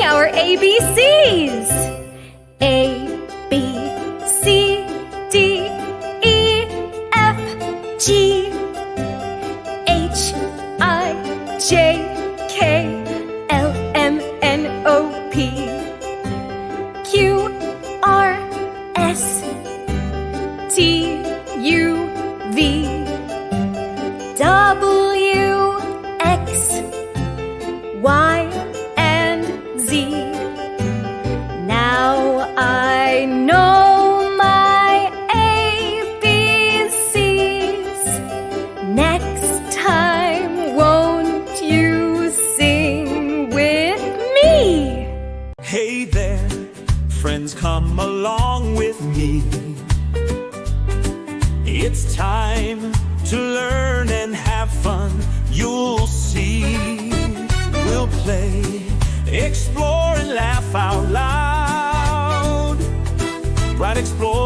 our ABCs. A, B, C, D, E, F, G, H, I, J, K, L, M, N, O, P, Q, R, S, T, U, V, W, X, Y, and Z. Now I know my ABCs. Next time, won't you sing with me? Hey there, friends, come along with me. It's time to learn and have fun. You'll see. We'll play, explore, and laugh out loud. Right, explore